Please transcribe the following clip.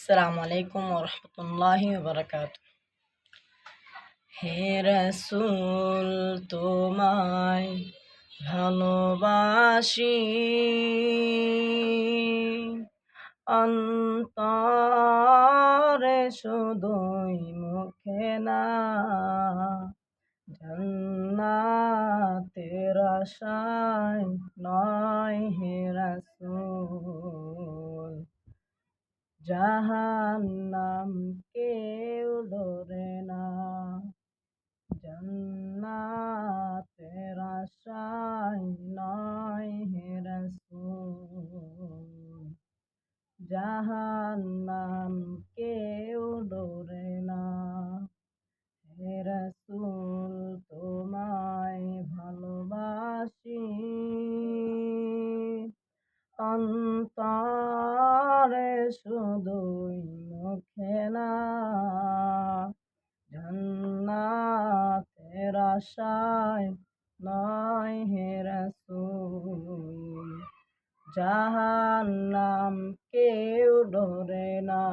আসসালামু আলাইকুম ওয়া রাহমাতুল্লাহি ওয়া বারাকাতুহু। হে রাসূল তোমায় ভালোবাসি, অন্তরে শুধুই মুখে না, জান্নাতের আশায় নয় হে রাসূল। জাহান্নাম কেউ ডরে না, জান্নাতের আশায় নয় হে রাসূল। জাহান্নাম কেউ ডরে না, হে রাসূল তোমায় ভালোবাসি, অন্তরে শুধুই মুখে না, জান্নাতের আশায় নয় হে রাসূল। জাহান্নাম কেউ ডরে না,